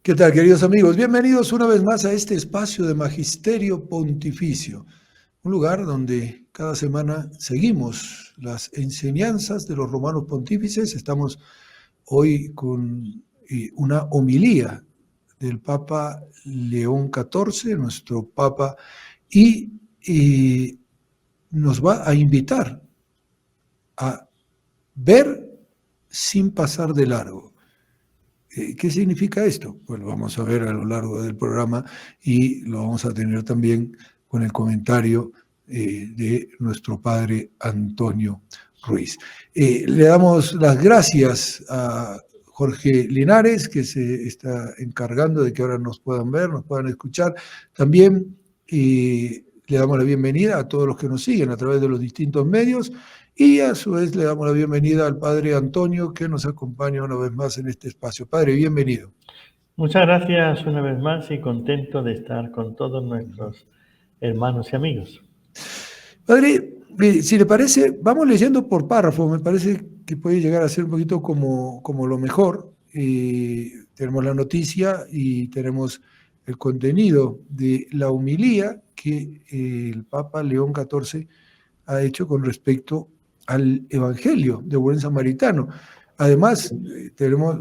¿Qué tal, queridos amigos? Bienvenidos una vez más a este espacio de Magisterio Pontificio, un lugar donde cada semana seguimos las enseñanzas de los romanos pontífices. Estamos hoy con una homilía del Papa León XIV, nuestro Papa, y nos va a invitar a ver sin pasar de largo. ¿Qué significa esto? Pues lo vamos a ver a lo largo del programa y lo vamos a tener también con el comentario de nuestro padre Antonio Ruiz. Le damos las gracias a Jorge Linares, que se está encargando de que ahora nos puedan ver, nos puedan escuchar. También le damos la bienvenida a todos los que nos siguen a través de los distintos medios. Y a su vez le damos la bienvenida al Padre Antonio, que nos acompaña una vez más en este espacio. Padre, bienvenido. Muchas gracias una vez más y contento de estar con todos nuestros hermanos y amigos. Padre, si le parece, vamos leyendo por párrafo. Me parece que puede llegar a ser un poquito como lo mejor. Tenemos la noticia y tenemos el contenido de la homilía que el Papa León XIV ha hecho con respecto al Evangelio de Buen Samaritano. Además,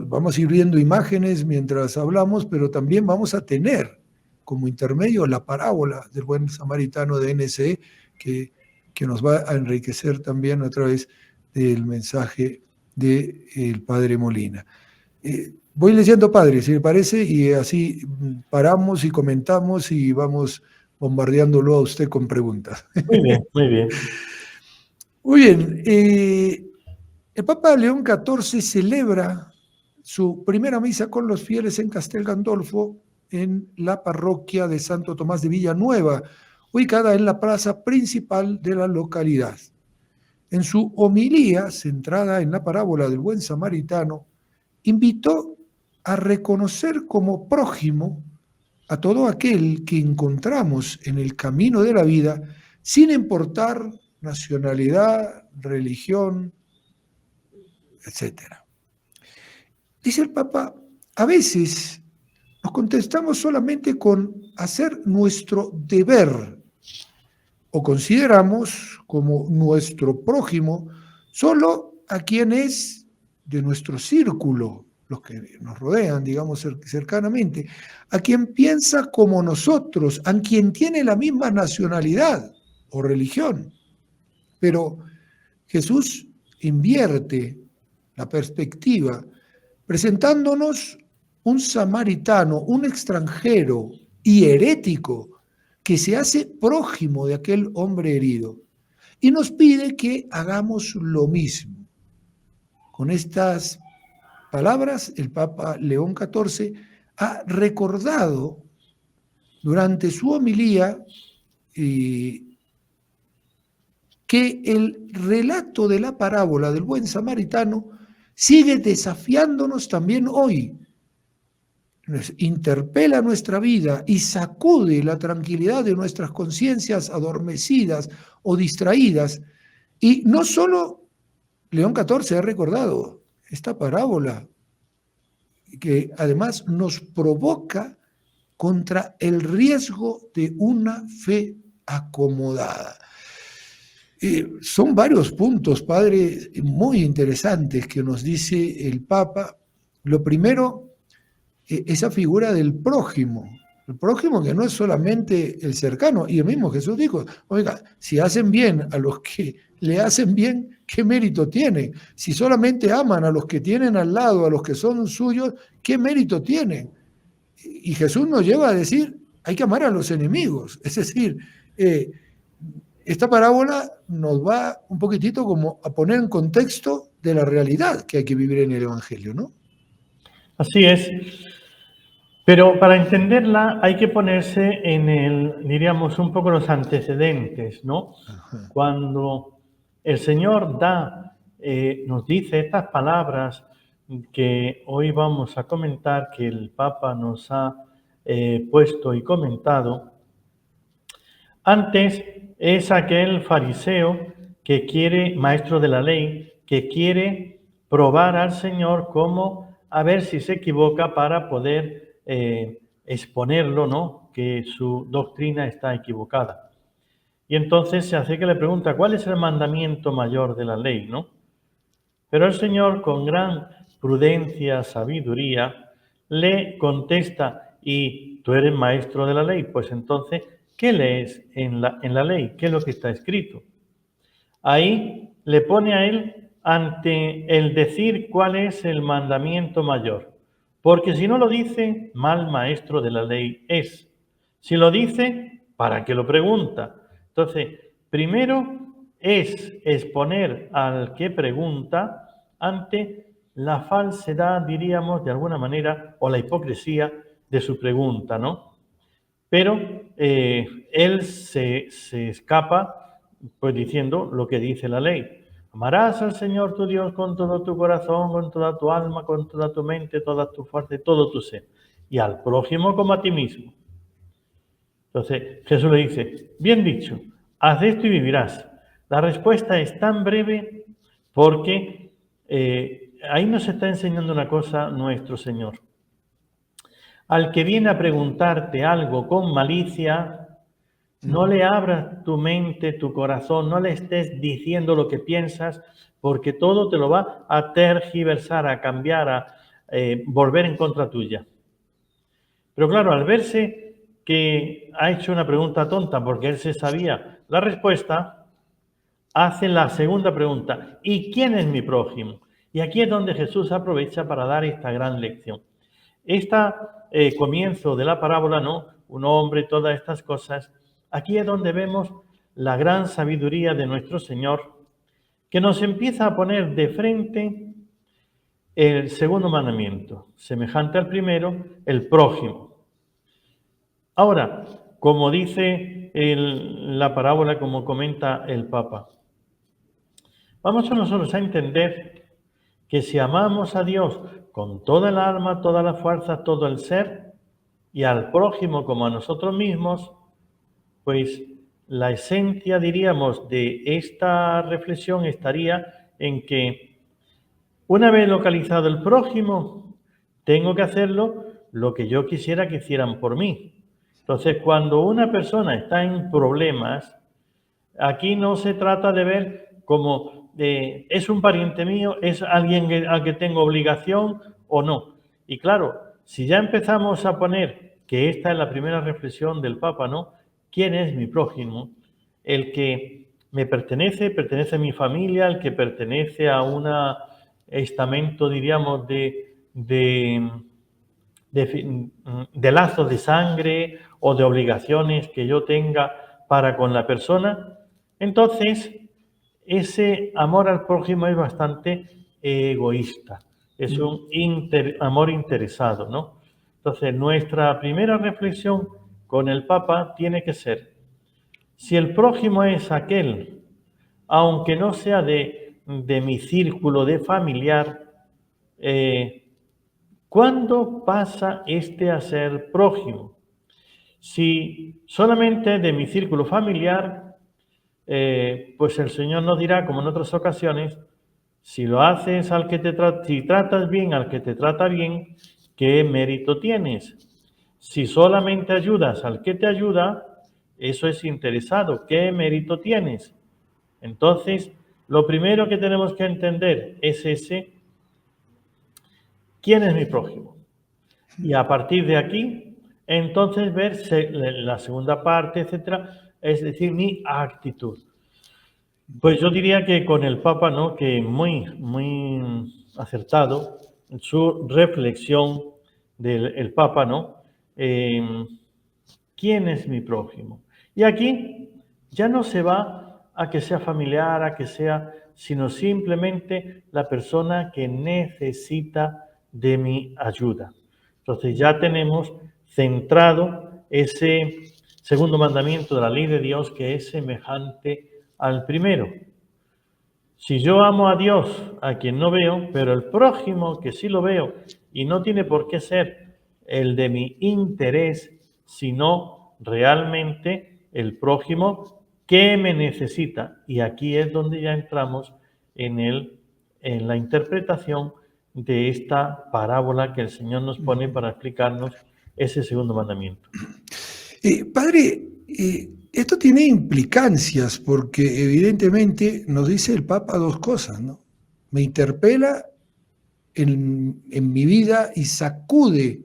vamos a ir viendo imágenes mientras hablamos, pero también vamos a tener como intermedio la parábola del Buen Samaritano de NSE, que nos va a enriquecer también a través del mensaje del Padre Molina. Voy leyendo, Padre, si le parece, y así paramos y comentamos y vamos bombardeándolo a usted con preguntas. Muy bien, muy bien. Muy bien, el Papa León XIV celebra su primera misa con los fieles en Castel Gandolfo, en la parroquia de Santo Tomás de Villanueva, ubicada en la plaza principal de la localidad. En su homilía, centrada en la parábola del Buen Samaritano, invitó a reconocer como prójimo a todo aquel que encontramos en el camino de la vida, sin importar nacionalidad, religión, etc. Dice el Papa, a veces nos contestamos solamente con hacer nuestro deber o consideramos como nuestro prójimo solo a quien es de nuestro círculo, los que nos rodean, digamos, cercanamente, a quien piensa como nosotros, a quien tiene la misma nacionalidad o religión. Pero Jesús invierte la perspectiva, presentándonos un samaritano, un extranjero y herético que se hace prójimo de aquel hombre herido y nos pide que hagamos lo mismo. Con estas palabras, el Papa León XIV ha recordado durante su homilía que el relato de la parábola del buen samaritano sigue desafiándonos también hoy. Nos interpela nuestra vida y sacude la tranquilidad de nuestras conciencias adormecidas o distraídas. Y no solo León XIV ha recordado esta parábola, que además nos provoca contra el riesgo de una fe acomodada. Son varios puntos, padre, muy interesantes que nos dice el Papa. Lo primero, esa figura del prójimo. El prójimo que no es solamente el cercano. Y el mismo Jesús dijo, oiga, si hacen bien a los que le hacen bien, ¿qué mérito tienen? Si solamente aman a los que tienen al lado, a los que son suyos, ¿qué mérito tienen? Y Jesús nos lleva a decir, hay que amar a los enemigos. Es decir, esta parábola nos va un poquitito como a poner en contexto de la realidad que hay que vivir en el Evangelio, ¿no? Así es. Pero para entenderla hay que ponerse en diríamos, un poco los antecedentes, ¿no? Ajá. Cuando el Señor nos dice estas palabras que hoy vamos a comentar, que el Papa nos ha puesto y comentado, antes es aquel fariseo que quiere, maestro de la ley, que quiere probar al Señor como a ver si se equivoca para poder exponerlo, ¿no? Que su doctrina está equivocada. Y entonces se acerca y le pregunta, ¿cuál es el mandamiento mayor de la ley, no? Pero el Señor, con gran prudencia, sabiduría, le contesta, y tú eres maestro de la ley, pues entonces, ¿qué lees en la ley? ¿Qué es lo que está escrito? Ahí le pone a él ante el decir cuál es el mandamiento mayor. Porque si no lo dice, mal maestro de la ley es. Si lo dice, ¿para qué lo pregunta? Entonces, primero es exponer al que pregunta ante la falsedad, diríamos, de alguna manera, o la hipocresía de su pregunta, ¿no? Pero él se escapa pues diciendo lo que dice la ley. Amarás al Señor tu Dios con todo tu corazón, con toda tu alma, con toda tu mente, toda tu fuerza y todo tu ser. Y al prójimo como a ti mismo. Entonces Jesús le dice, bien dicho, haz esto y vivirás. La respuesta es tan breve porque ahí nos está enseñando una cosa nuestro Señor. Al que viene a preguntarte algo con malicia, no le abras tu mente, tu corazón, no le estés diciendo lo que piensas, porque todo te lo va a tergiversar, a cambiar, a volver en contra tuya. Pero claro, al verse que ha hecho una pregunta tonta porque él se sabía la respuesta, hace la segunda pregunta, ¿y quién es mi prójimo? Y aquí es donde Jesús aprovecha para dar esta gran lección. Este comienzo de la parábola, ¿no? Un hombre, todas estas cosas. Aquí es donde vemos la gran sabiduría de nuestro Señor, que nos empieza a poner de frente el segundo mandamiento, semejante al primero, el prójimo. Ahora, como dice la parábola, como comenta el Papa, vamos a nosotros a entender que si amamos a Dios con toda el alma, toda la fuerza, todo el ser, y al prójimo como a nosotros mismos, pues la esencia, diríamos, de esta reflexión estaría en que una vez localizado el prójimo, tengo que hacerlo lo que yo quisiera que hicieran por mí. Entonces, cuando una persona está en problemas, aquí no se trata de ver como es un pariente mío, es alguien al que tengo obligación o no. Y claro, si ya empezamos a poner, que esta es la primera reflexión del Papa, ¿no? ¿Quién es mi prójimo? El que me pertenece, pertenece a mi familia, el que pertenece a un estamento, diríamos, de lazos de sangre o de obligaciones que yo tenga para con la persona. Entonces, ese amor al prójimo es bastante egoísta, es un amor interesado, ¿no? Entonces, nuestra primera reflexión con el Papa tiene que ser, si el prójimo es aquel, aunque no sea de mi círculo de familiar, ¿cuándo pasa este a ser prójimo? Si solamente de mi círculo familiar, pues el Señor nos dirá, como en otras ocasiones, si lo haces al que si tratas bien al que te trata bien, ¿qué mérito tienes? Si solamente ayudas al que te ayuda, eso es interesado, ¿qué mérito tienes? Entonces, lo primero que tenemos que entender es ¿quién es mi prójimo? Y a partir de aquí, entonces ver la segunda parte, etcétera, es decir, mi actitud. Pues yo diría que con el Papa, ¿no? Que muy acertado en su reflexión del Papa, ¿no? ¿Quién es mi prójimo? Y aquí ya no se va a que sea familiar, a que sea, sino simplemente la persona que necesita de mi ayuda. Entonces ya tenemos centrado ese segundo mandamiento de la ley de Dios que es semejante al primero. Si yo amo a Dios, a quien no veo, pero el prójimo que sí lo veo y no tiene por qué ser el de mi interés, sino realmente el prójimo que me necesita. Y aquí es donde ya entramos en la interpretación de esta parábola que el Señor nos pone para explicarnos ese segundo mandamiento. Padre, esto tiene implicancias porque evidentemente nos dice el Papa dos cosas, ¿no? Me interpela en mi vida y sacude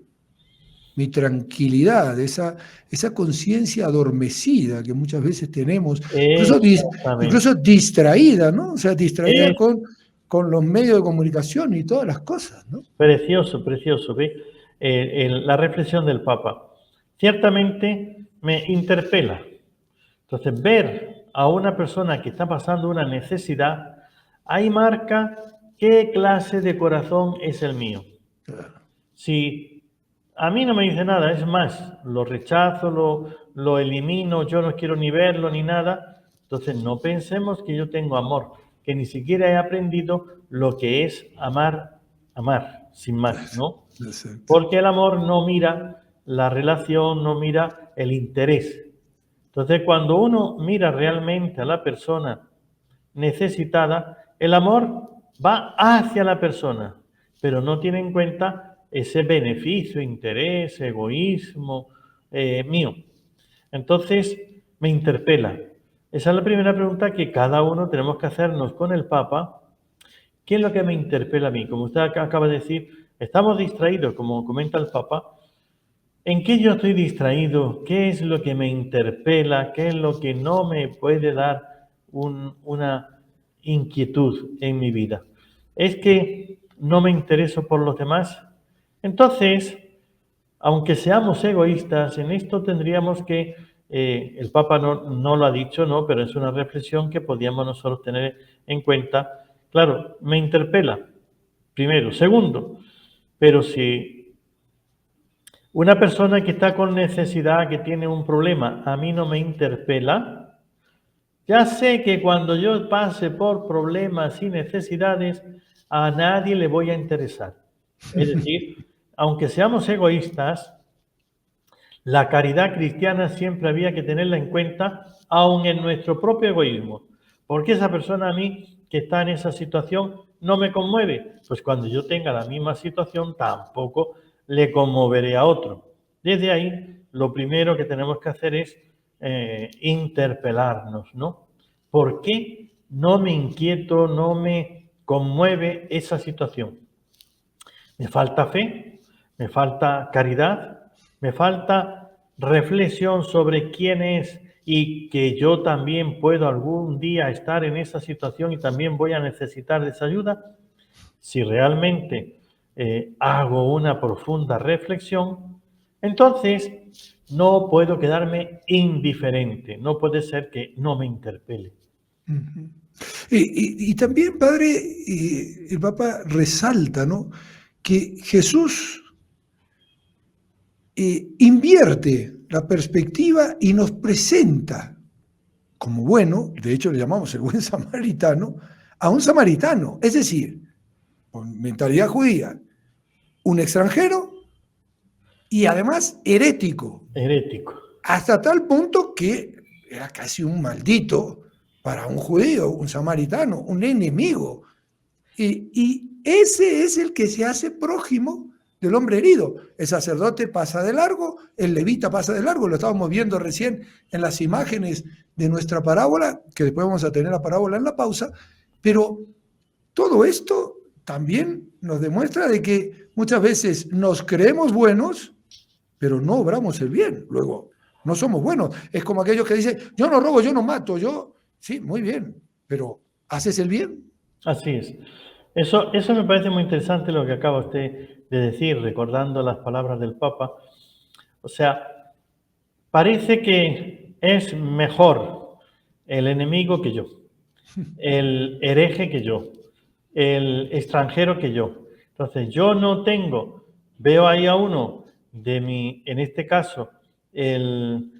mi tranquilidad, esa conciencia adormecida que muchas veces tenemos, Exactamente. incluso distraída, ¿no? O sea, distraída con los medios de comunicación y todas las cosas, ¿no? Precioso, precioso, ¿ve? La reflexión del Papa. Ciertamente me interpela. Entonces, ver a una persona que está pasando una necesidad, ahí marca qué clase de corazón es el mío. Si a mí no me dice nada, es más, lo rechazo, lo elimino, yo no quiero ni verlo ni nada, entonces no pensemos que yo tengo amor, que ni siquiera he aprendido lo que es amar, sin más, ¿no? Exacto. Porque el amor no mira la relación, no mira el interés. Entonces, cuando uno mira realmente a la persona necesitada, el amor va hacia la persona, pero no tiene en cuenta ese beneficio, interés, egoísmo mío. Entonces, me interpela. Esa es la primera pregunta que cada uno tenemos que hacernos con el Papa. ¿Qué es lo que me interpela a mí? Como usted acaba de decir, estamos distraídos, como comenta el Papa. ¿En qué yo estoy distraído? ¿Qué es lo que me interpela? ¿Qué es lo que no me puede dar una inquietud en mi vida? ¿Es que no me intereso por los demás? Entonces, aunque seamos egoístas, en esto tendríamos que, el Papa no lo ha dicho, ¿no? Pero es una reflexión que podríamos nosotros tener en cuenta. Claro, me interpela, primero. Segundo, pero si una persona que está con necesidad, que tiene un problema, a mí no me interpela, ya sé que cuando yo pase por problemas y necesidades, a nadie le voy a interesar. Es decir, aunque seamos egoístas, la caridad cristiana siempre había que tenerla en cuenta, aun en nuestro propio egoísmo. Porque esa persona a mí que está en esa situación no me conmueve. Pues cuando yo tenga la misma situación tampoco le conmoveré a otro. Desde ahí, lo primero que tenemos que hacer es interpelarnos, ¿no? ¿Por qué no me inquieto, no me conmueve esa situación? Me falta fe, me falta caridad, me falta reflexión sobre quién es y que yo también puedo algún día estar en esa situación y también voy a necesitar de esa ayuda. Si realmente hago una profunda reflexión, entonces no puedo quedarme indiferente, no puede ser que no me interpele. Y también, padre, el Papa resalta, ¿no?, que Jesús invierte la perspectiva y nos presenta como bueno, de hecho le llamamos el buen samaritano, a un samaritano, es decir, con mentalidad judía, un extranjero y además herético. Herético. Hasta tal punto que era casi un maldito para un judío, un samaritano, un enemigo. Y ese es el que se hace prójimo del hombre herido. El sacerdote pasa de largo, el levita pasa de largo, lo estábamos viendo recién en las imágenes de nuestra parábola, que después vamos a tener la parábola en la pausa, pero todo esto también nos demuestra de que muchas veces nos creemos buenos, pero no obramos el bien. Luego, no somos buenos. Es como aquellos que dicen, yo no robo, yo no mato, sí, muy bien, pero ¿haces el bien? Así es. Eso me parece muy interesante lo que acaba usted de decir, recordando las palabras del Papa. O sea, parece que es mejor el enemigo que yo, el hereje que yo, el extranjero que yo. Entonces, yo no tengo, veo ahí a uno en este caso, el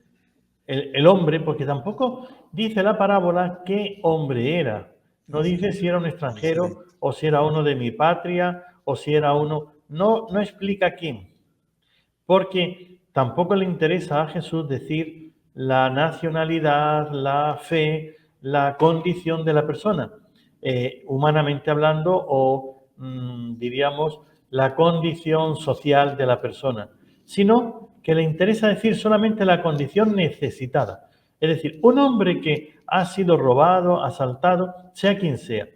hombre, porque tampoco dice la parábola qué hombre era. No dice si era un extranjero o si era uno de mi patria o si era uno. No explica quién. Porque tampoco le interesa a Jesús decir la nacionalidad, la fe, la condición de la persona, humanamente hablando, o diríamos la condición social de la persona. sino que le interesa decir solamente la condición necesitada. Es decir, un hombre que ha sido robado, asaltado, sea quien sea,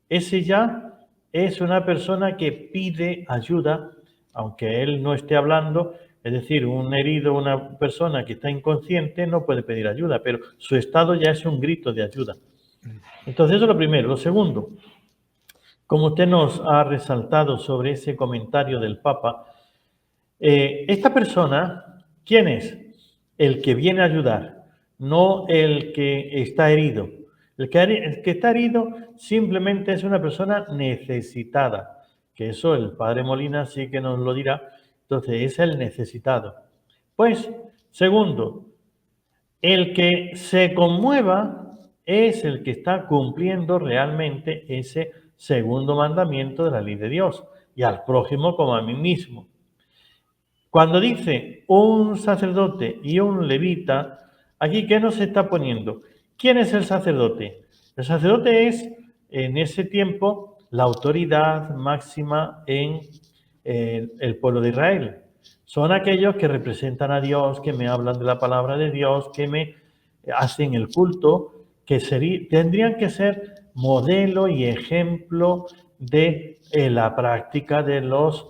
ese ya es una persona que pide ayuda, aunque él no esté hablando. Es decir, un herido, una persona que está inconsciente no puede pedir ayuda, pero su estado ya es un grito de ayuda. Entonces, eso es lo primero. Lo segundo, como usted nos ha resaltado sobre ese comentario del Papa, esta persona, ¿quién es? El que viene a ayudar, no el que está herido. El que está herido simplemente es una persona necesitada, que eso el padre Molina sí que nos lo dirá. Entonces, es el necesitado. Pues, segundo, el que se conmueva es el que está cumpliendo realmente ese segundo mandamiento de la ley de Dios, y al prójimo como a mí mismo. Cuando dice un sacerdote y un levita, aquí ¿qué nos está poniendo? ¿Quién es el sacerdote? El sacerdote es, en ese tiempo, la autoridad máxima en el pueblo de Israel. Son aquellos que representan a Dios, que me hablan de la palabra de Dios, que me hacen el culto, que tendrían que ser modelo y ejemplo de la práctica de los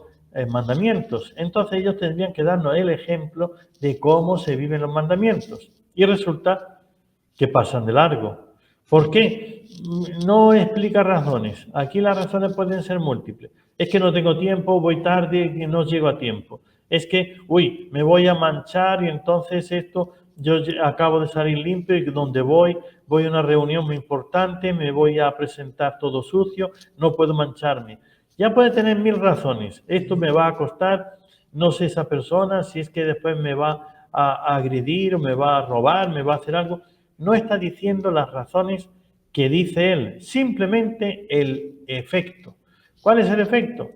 mandamientos. Entonces ellos tendrían que darnos el ejemplo de cómo se viven los mandamientos. Y resulta que pasan de largo. ¿Por qué? No explica razones. Aquí las razones pueden ser múltiples. Es que no tengo tiempo, voy tarde y no llego a tiempo. Es que, me voy a manchar y entonces yo acabo de salir limpio y donde voy a una reunión muy importante, me voy a presentar todo sucio, no puedo mancharme. Ya puede tener 1000 razones. Esto me va a costar, no sé esa persona, si es que después me va a agredir o me va a robar, me va a hacer algo. No está diciendo las razones que dice él, simplemente el efecto. ¿Cuál es el efecto?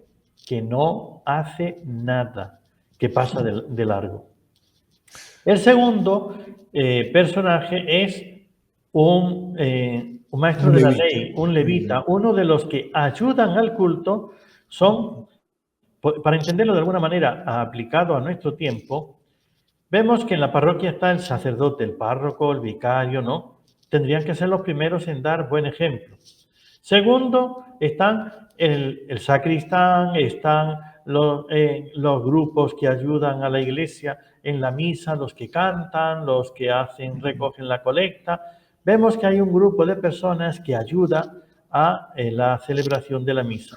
Que no hace nada, que pasa de largo. El segundo personaje es un maestro de la ley, un levita, uno de los que ayudan al culto. Son, para entenderlo de alguna manera aplicado a nuestro tiempo, vemos que en la parroquia está el sacerdote, el párroco, el vicario, ¿no? Tendrían que ser los primeros en dar buen ejemplo. Segundo, están el sacristán, están los grupos que ayudan a la iglesia en la misa, los que cantan, los que recogen la colecta. Vemos que hay un grupo de personas que ayuda a la celebración de la misa.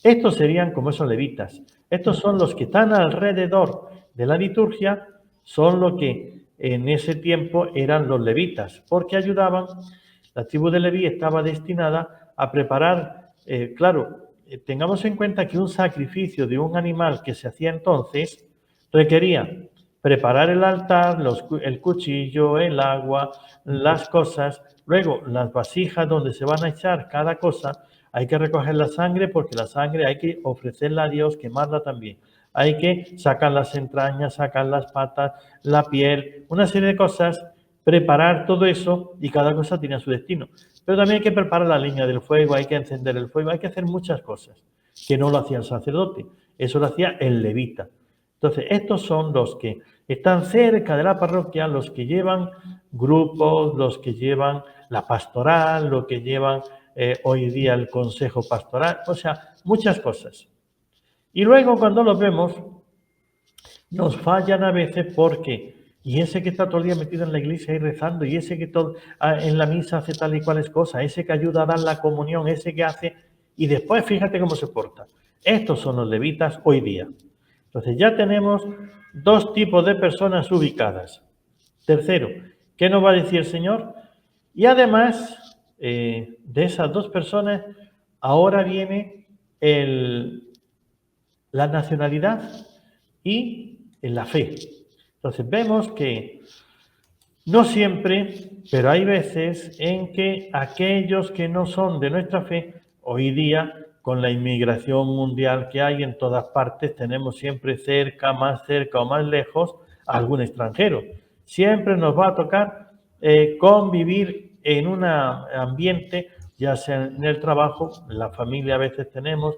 Estos serían como esos levitas. Estos son los que están alrededor de la liturgia, son los que en ese tiempo eran los levitas, porque ayudaban. La tribu de Leví estaba destinada a preparar, tengamos en cuenta que un sacrificio de un animal que se hacía entonces requería preparar el altar, el cuchillo, el agua, las cosas, luego las vasijas donde se van a echar cada cosa. Hay que recoger la sangre porque la sangre hay que ofrecerla a Dios, quemarla también. Hay que sacar las entrañas, sacar las patas, la piel, una serie de cosas, preparar todo eso y cada cosa tiene su destino. Pero también hay que preparar la leña del fuego, hay que encender el fuego, hay que hacer muchas cosas que no lo hacía el sacerdote, eso lo hacía el levita. Entonces, estos son los que están cerca de la parroquia, los que llevan grupos, los que llevan la pastoral, los que llevan hoy día el consejo pastoral, o sea, muchas cosas. Y luego cuando los vemos, nos fallan a veces porque, y ese que está todo el día metido en la iglesia y rezando, y ese que en la misa hace tal y cuales cosas, ese que ayuda a dar la comunión, ese que hace, y después fíjate cómo se porta. Estos son los levitas hoy día. Entonces ya tenemos dos tipos de personas ubicadas. Tercero, ¿qué nos va a decir el Señor? Y además de esas dos personas, ahora viene la nacionalidad y la fe. Entonces vemos que no siempre, pero hay veces en que aquellos que no son de nuestra fe, hoy día, con la inmigración mundial que hay en todas partes, tenemos siempre cerca o más lejos, a algún extranjero. Siempre nos va a tocar convivir en un ambiente, ya sea en el trabajo, en la familia a veces tenemos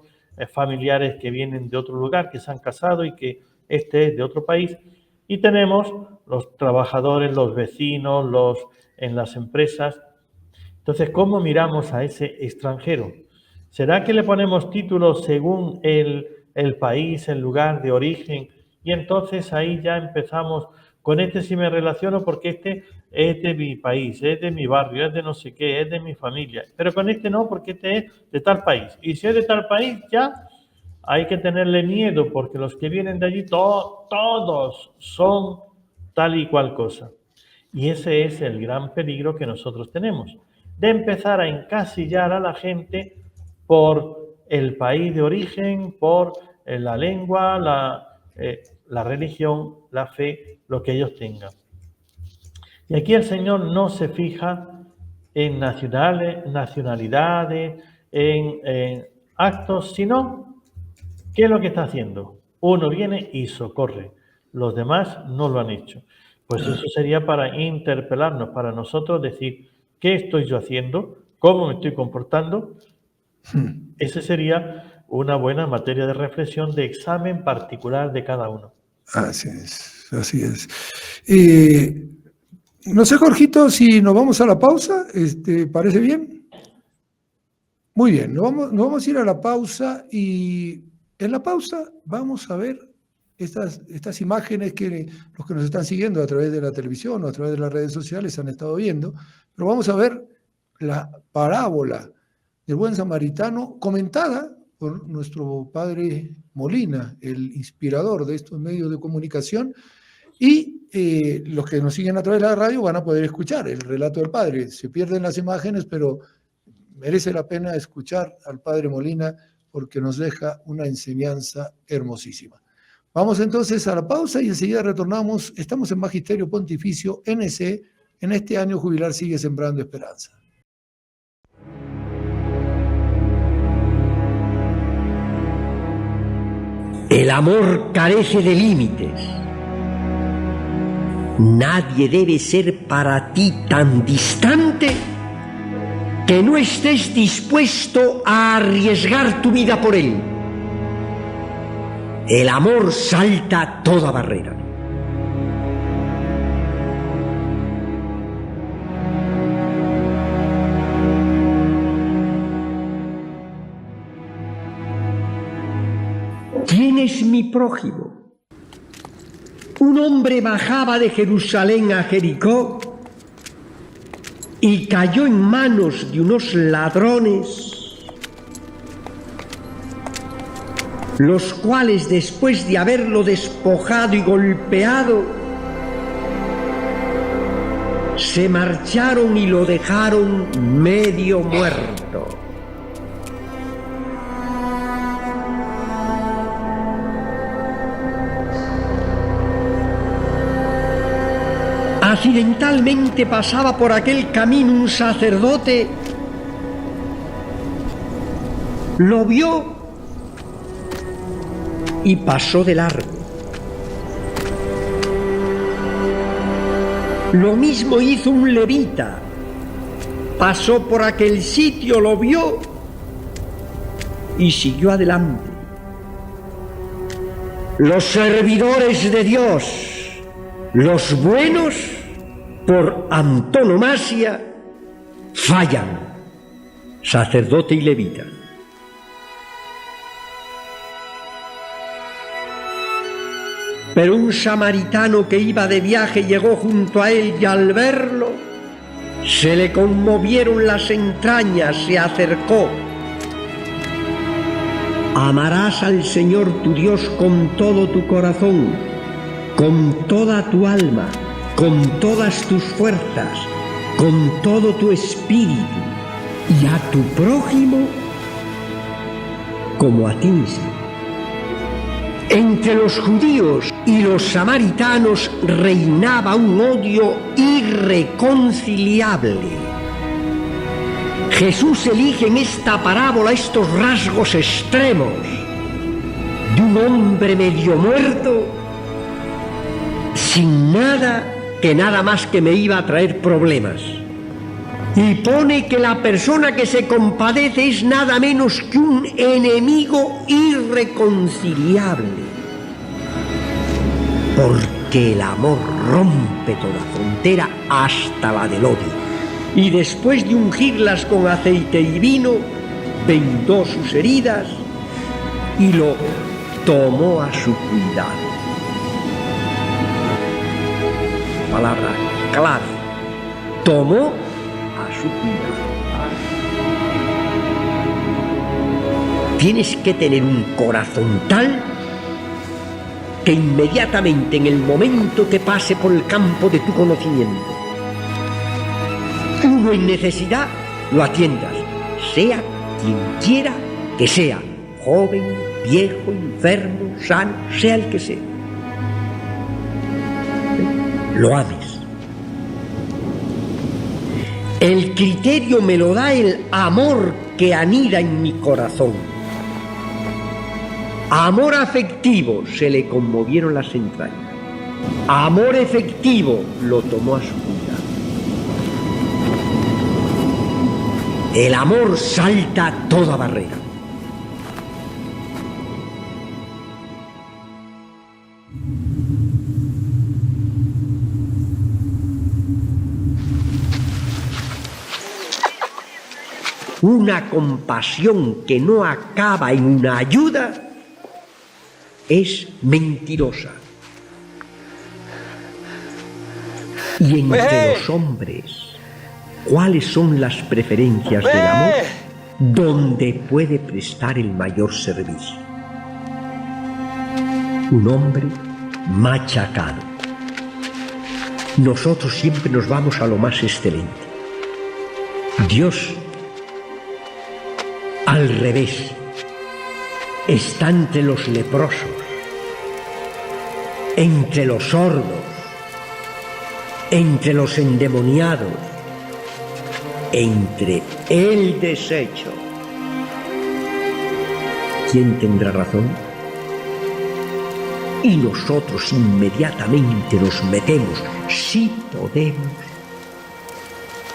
familiares que vienen de otro lugar, que se han casado y que este es de otro país, y tenemos los trabajadores, los vecinos, en las empresas. Entonces, ¿cómo miramos a ese extranjero? ¿Será que le ponemos títulos según el país, el lugar de origen? Y entonces ahí ya empezamos, con este sí me relaciono porque este es de mi país, es de mi barrio, es de no sé qué, es de mi familia. Pero con este no, porque este es de tal país. Y si es de tal país, ya hay que tenerle miedo, porque los que vienen de allí, todos son tal y cual cosa. Y ese es el gran peligro que nosotros tenemos, de empezar a encasillar a la gente por el país de origen, por la lengua, la religión, la fe, lo que ellos tengan. Y aquí el Señor no se fija en nacionalidades, en actos, sino ¿qué es lo que está haciendo? Uno viene y socorre, los demás no lo han hecho. Pues eso sería para interpelarnos, para nosotros decir, ¿qué estoy yo haciendo? ¿Cómo me estoy comportando? Esa sería una buena materia de reflexión, de examen particular de cada uno. Así es, así es. No sé, Jorgito, si nos vamos a la pausa, ¿parece bien? Muy bien, nos vamos a ir a la pausa y en la pausa vamos a ver estas imágenes que los que nos están siguiendo a través de la televisión o a través de las redes sociales han estado viendo, pero vamos a ver la parábola del buen samaritano comentada por nuestro padre Molina, el inspirador de estos medios de comunicación, y los que nos siguen a través de la radio van a poder escuchar el relato del padre. Se pierden las imágenes, pero merece la pena escuchar al padre Molina porque nos deja una enseñanza hermosísima. Vamos entonces a la pausa y enseguida retornamos. Estamos en Magisterio Pontificio NC. En este año jubilar sigue sembrando esperanza. El amor carece de límites. Nadie debe ser para ti tan distante que no estés dispuesto a arriesgar tu vida por él. El amor salta toda barrera. ¿Quién es mi prójimo? Un hombre bajaba de Jerusalén a Jericó y cayó en manos de unos ladrones, los cuales, después de haberlo despojado y golpeado, se marcharon y lo dejaron medio muerto. Accidentalmente pasaba por aquel camino un sacerdote, lo vio y pasó de largo. Lo mismo hizo un levita, pasó por aquel sitio, lo vio y siguió adelante. Los servidores de Dios, los buenos, por antonomasia, fallan, sacerdote y levita. Pero un samaritano que iba de viaje llegó junto a él y al verlo se le conmovieron las entrañas, se acercó. Amarás al Señor tu Dios con todo tu corazón, con toda tu alma, con todas tus fuerzas, con todo tu espíritu, y a tu prójimo como a ti mismo. Entre los judíos y los samaritanos reinaba un odio irreconciliable. Jesús elige en esta parábola estos rasgos extremos de un hombre medio muerto, sin nada que nada más que me iba a traer problemas. Y pone que la persona que se compadece es nada menos que un enemigo irreconciliable. porque el amor rompe toda frontera hasta la del odio. Y después de ungirlas con aceite y vino, vendó sus heridas y lo tomó a su cuidado. Palabra clave, tomó a su cuidado. Tienes que tener un corazón tal que inmediatamente en el momento que pase por el campo de tu conocimiento, uno en necesidad, lo atiendas, sea quien quiera que sea, joven, viejo, enfermo, sano, sea el que sea. Lo ames. El criterio me lo da el amor que anida en mi corazón. Amor afectivo, se le conmovieron las entrañas. Amor efectivo, lo tomó a su cuidado. El amor salta toda barrera. Una compasión que no acaba en una ayuda es mentirosa. Y entre los hombres, ¿cuáles son las preferencias del amor? ¿Dónde puede prestar el mayor servicio? Un hombre machacado. Nosotros siempre nos vamos a lo más excelente. Dios, al revés, está entre los leprosos, entre los sordos, entre los endemoniados, entre el deshecho. ¿Quién tendrá razón? Y nosotros inmediatamente nos metemos, si podemos,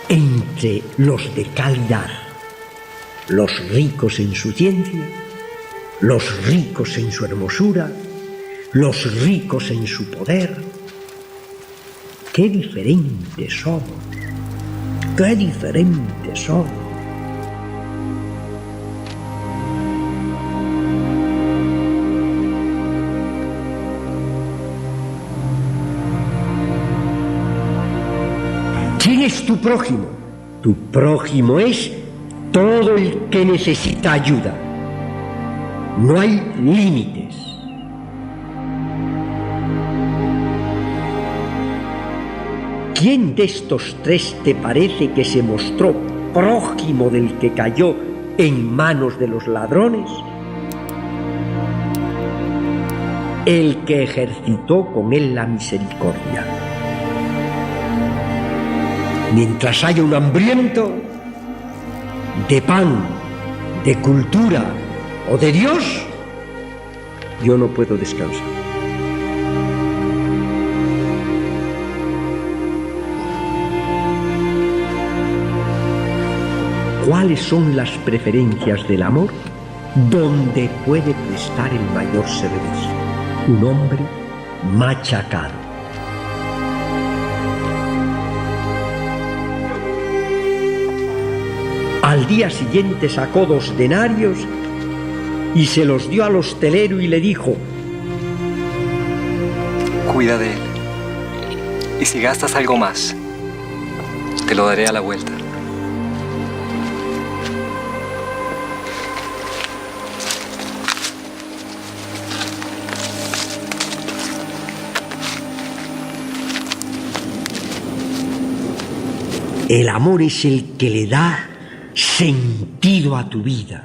entre los de calidad, los ricos en su ciencia, los ricos en su hermosura, los ricos en su poder. ¡Qué diferentes somos! ¡Qué diferentes somos! ¿Quién es tu prójimo? Tu prójimo es todo el que necesita ayuda. No hay límites. ¿Quién de estos tres te parece que se mostró prójimo del que cayó en manos de los ladrones? El que ejercitó con él la misericordia. Mientras haya un hambriento de pan, de cultura o de Dios, yo no puedo descansar. ¿Cuáles son las preferencias del amor? ¿Dónde puede prestar el mayor servicio? Un hombre machacado. Al día siguiente sacó 2 denarios y se los dio al hostelero y le dijo: cuida de él, y si gastas algo más, te lo daré a la vuelta. El amor es el que le da sentido a tu vida.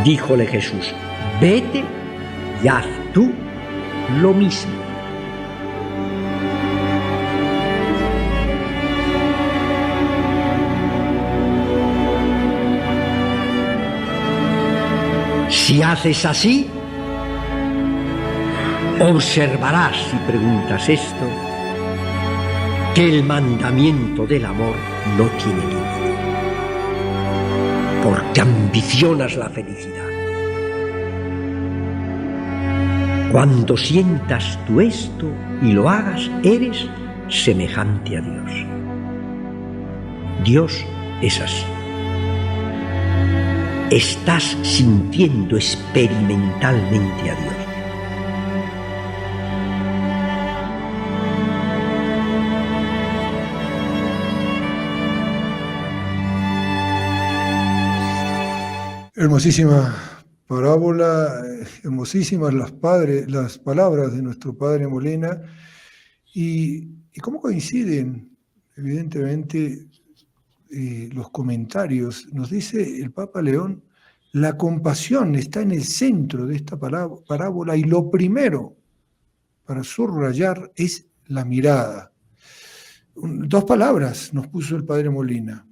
Díjole Jesús: vete y haz tú lo mismo. Si haces así, observarás, si preguntas esto, que el mandamiento del amor no tiene límite. porque ambicionas la felicidad. Cuando sientas tú esto y lo hagas, eres semejante a Dios. Dios es así. Estás sintiendo experimentalmente a Dios. Hermosísima parábola, hermosísimas las palabras de nuestro padre Molina, y cómo coinciden, evidentemente, los comentarios. Nos dice el Papa León, la compasión está en el centro de esta parábola, y lo primero para subrayar es la mirada. Dos palabras nos puso el padre Molina: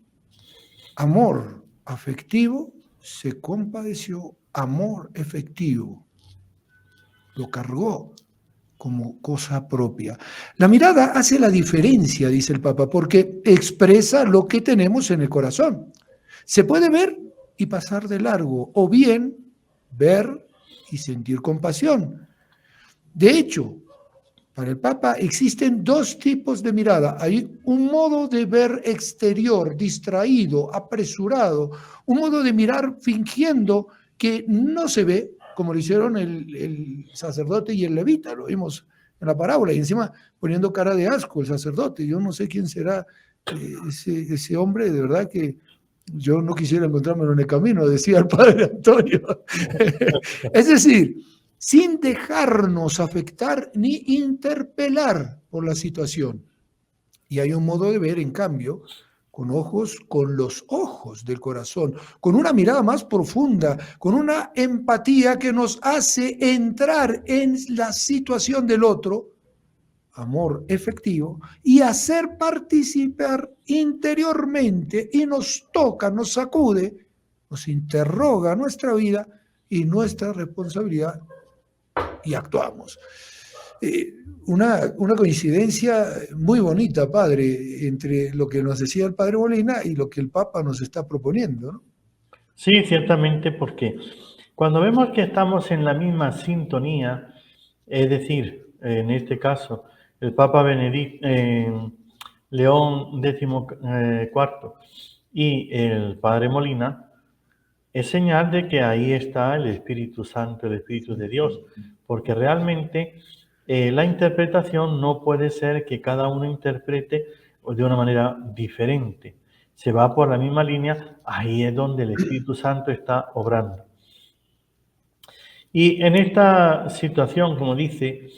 amor afectivo. Se compadeció, amor efectivo, lo cargó como cosa propia. La mirada hace la diferencia, dice el Papa, porque expresa lo que tenemos en el corazón. Se puede ver y pasar de largo, o bien ver y sentir compasión. De hecho, para el Papa existen dos tipos de mirada. Hay un modo de ver exterior, distraído, apresurado, un modo de mirar fingiendo que no se ve, como lo hicieron el sacerdote y el levita, lo vimos en la parábola, y encima poniendo cara de asco el sacerdote. Yo no sé quién será ese hombre, de verdad que yo no quisiera encontrármelo en el camino, decía el padre Antonio. Es decir, sin dejarnos afectar ni interpelar por la situación. Y hay un modo de ver, en cambio, con los ojos del corazón, con una mirada más profunda, con una empatía que nos hace entrar en la situación del otro, amor efectivo, y hacer participar interiormente, y nos toca, nos sacude, nos interroga nuestra vida y nuestra responsabilidad, y actuamos. Una coincidencia muy bonita, padre, entre lo que nos decía el padre Molina y lo que el Papa nos está proponiendo, ¿no? Sí, ciertamente, porque cuando vemos que estamos en la misma sintonía, es decir, en este caso, el Papa León XIV y el padre Molina, es señal de que ahí está el Espíritu Santo, el Espíritu de Dios, porque realmente la interpretación no puede ser que cada uno interprete de una manera diferente. Se va por la misma línea, ahí es donde el Espíritu Santo está obrando. Y en esta situación, como dice,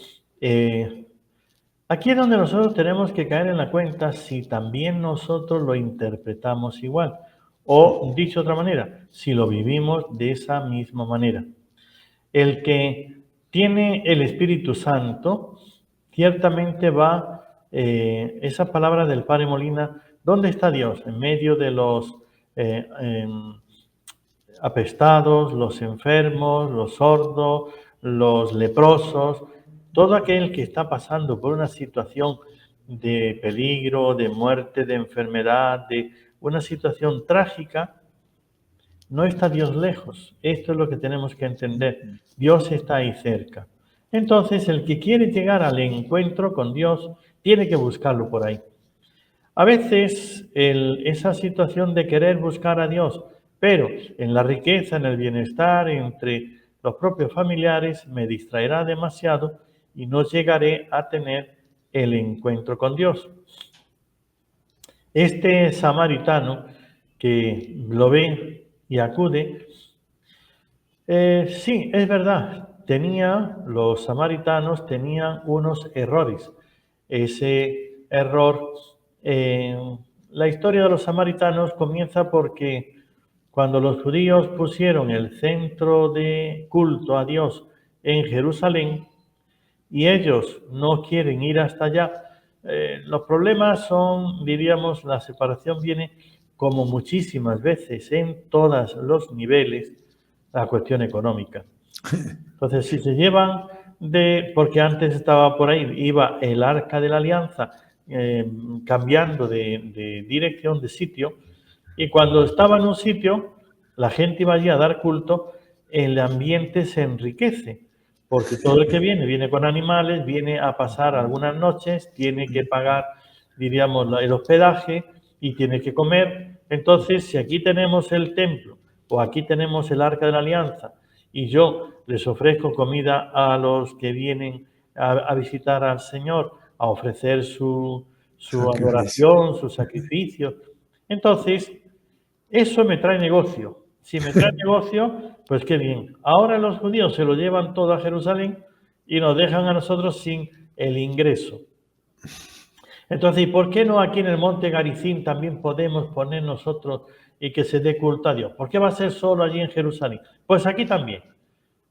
aquí es donde nosotros tenemos que caer en la cuenta si también nosotros lo interpretamos igual. O, dicho de otra manera, si lo vivimos de esa misma manera. El que tiene el Espíritu Santo, ciertamente va, esa palabra del padre Molina, ¿dónde está Dios? En medio de los apestados, los enfermos, los sordos, los leprosos, todo aquel que está pasando por una situación de peligro, de muerte, de enfermedad, de una situación trágica, no está Dios lejos. Esto es lo que tenemos que entender. Dios está ahí cerca. Entonces, el que quiere llegar al encuentro con Dios, tiene que buscarlo por ahí. A veces, esa situación de querer buscar a Dios, pero en la riqueza, en el bienestar, entre los propios familiares, me distraerá demasiado y no llegaré a tener el encuentro con Dios. Este samaritano que lo ve y acude, sí, es verdad, los samaritanos tenían unos errores. Ese error, la historia de los samaritanos comienza porque cuando los judíos pusieron el centro de culto a Dios en Jerusalén y ellos no quieren ir hasta allá, los problemas son, diríamos, la separación viene como muchísimas veces en todos los niveles, la cuestión económica. Entonces, si se llevan porque antes estaba por ahí, iba el Arca de la Alianza cambiando de dirección, de sitio, y cuando estaba en un sitio, la gente iba allí a dar culto, el ambiente se enriquece, porque todo el que viene con animales, viene a pasar algunas noches, tiene que pagar, diríamos, el hospedaje y tiene que comer. Entonces, si aquí tenemos el templo o aquí tenemos el Arca de la Alianza y yo les ofrezco comida a los que vienen a visitar al Señor, a ofrecer su adoración, su sacrificio, entonces eso me trae negocio. Si me trae negocio, pues qué bien. Ahora los judíos se lo llevan todo a Jerusalén y nos dejan a nosotros sin el ingreso. Entonces, ¿y por qué no aquí en el Monte Garizim también podemos poner nosotros y que se dé culto a Dios? ¿Por qué va a ser solo allí en Jerusalén? Pues aquí también.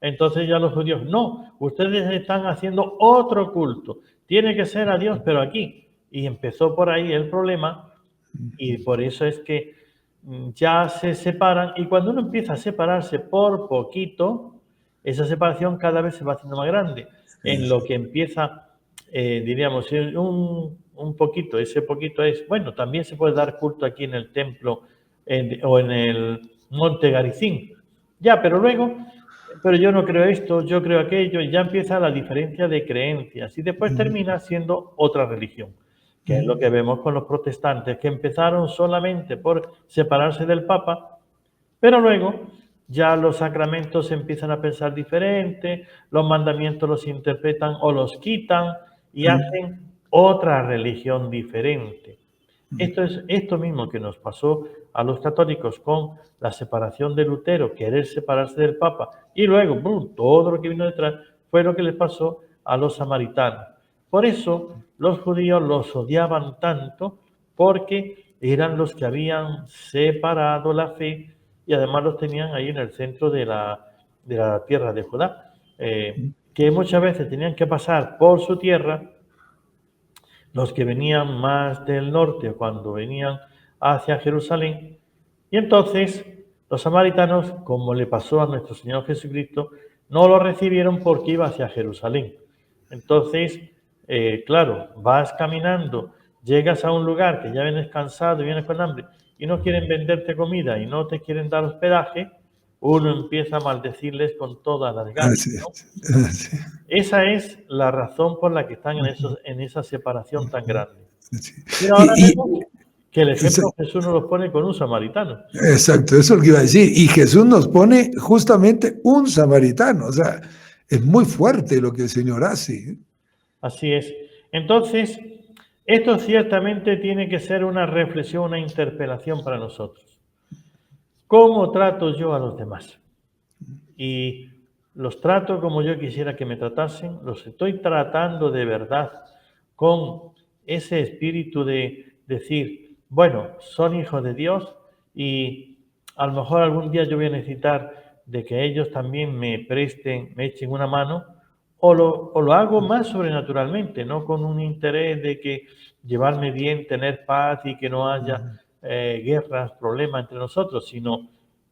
Entonces ya los judíos, no, ustedes están haciendo otro culto. Tiene que ser a Dios, pero aquí. Y empezó por ahí el problema y por eso es que ya se separan, y cuando uno empieza a separarse por poquito, esa separación cada vez se va haciendo más grande. En lo que empieza, diríamos, un poquito, ese poquito es, bueno, también se puede dar culto aquí en el templo o en el Monte Garizim. Ya, pero luego, pero yo no creo esto, yo creo aquello, y ya empieza la diferencia de creencias, y después termina siendo otra religión, que es lo que vemos con los protestantes, que empezaron solamente por separarse del Papa, pero luego ya los sacramentos empiezan a pensar diferente, los mandamientos los interpretan o los quitan y hacen otra religión diferente. Esto es esto mismo que nos pasó a los católicos con la separación de Lutero, querer separarse del Papa, y luego ¡bum!, todo lo que vino detrás fue lo que les pasó a los samaritanos. Por eso los judíos los odiaban tanto, porque eran los que habían separado la fe y además los tenían ahí en el centro de la tierra de Judá, que muchas veces tenían que pasar por su tierra los que venían más del norte cuando venían hacia Jerusalén. Y entonces los samaritanos, como le pasó a nuestro Señor Jesucristo, no lo recibieron porque iba hacia Jerusalén. Entonces, claro, vas caminando, llegas a un lugar que ya vienes cansado y vienes con hambre y no quieren venderte comida y no te quieren dar hospedaje, uno empieza a maldecirles con todas las ganas, ¿no? Esa es la razón por la que están en esa separación tan grande. Pero ahora vemos que el ejemplo Jesús nos lo pone con un samaritano. Exacto, eso es lo que iba a decir. Y Jesús nos pone justamente un samaritano. O sea, es muy fuerte lo que el Señor hace. Así es. Entonces, esto ciertamente tiene que ser una reflexión, una interpelación para nosotros. ¿Cómo trato yo a los demás? Y los trato como yo quisiera que me tratasen, los estoy tratando de verdad con ese espíritu de decir, bueno, son hijos de Dios y a lo mejor algún día yo voy a necesitar de que ellos también me presten, me echen una mano, o lo hago más sobrenaturalmente, no con un interés de que llevarme bien, tener paz y que no haya guerras, problemas entre nosotros, sino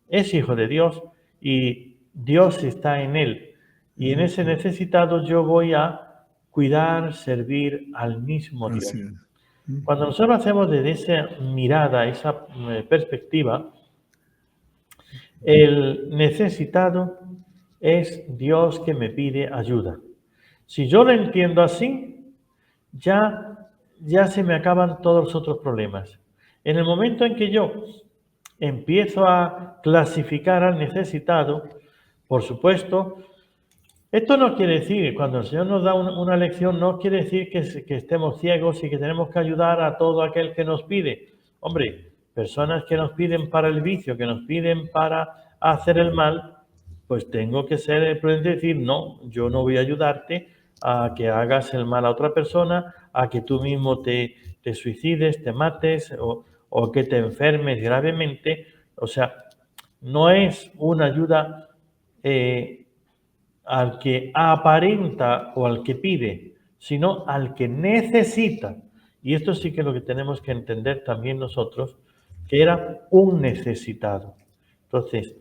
es hijo de Dios y Dios está en él. Y en ese necesitado yo voy a cuidar, servir al mismo Dios. Cuando nosotros hacemos desde esa mirada, esa perspectiva, el necesitado es Dios que me pide ayuda. Si yo lo entiendo así, ya se me acaban todos los otros problemas. En el momento en que yo empiezo a clasificar al necesitado, por supuesto, esto no quiere decir, cuando el Señor nos da una lección, no quiere decir que estemos ciegos y que tenemos que ayudar a todo aquel que nos pide. Hombre, personas que nos piden para el vicio, que nos piden para hacer el mal, pues tengo que ser prudente y decir, no, yo no voy a ayudarte a que hagas el mal a otra persona, a que tú mismo te suicides, te mates o que te enfermes gravemente. O sea, no es una ayuda al que aparenta o al que pide, sino al que necesita. Y esto sí que es lo que tenemos que entender también nosotros, que era un necesitado. Entonces,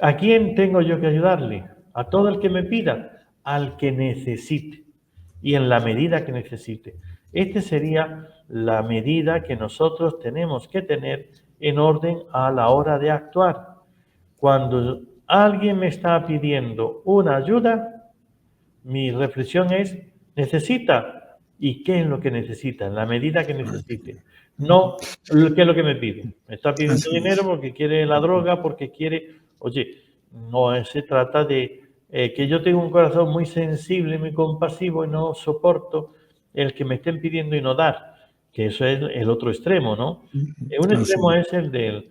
¿a quién tengo yo que ayudarle? A todo el que me pida, al que necesite y en la medida que necesite. Esta sería la medida que nosotros tenemos que tener en orden a la hora de actuar. Cuando alguien me está pidiendo una ayuda, mi reflexión es, ¿necesita? ¿Y qué es lo que necesita? En la medida que necesite. No, ¿qué es lo que me pide? Me está pidiendo dinero porque quiere la droga, porque quiere... Oye, no se trata de que yo tengo un corazón muy sensible, muy compasivo y no soporto el que me estén pidiendo y no dar, que eso es el otro extremo, ¿no? Un extremo es el del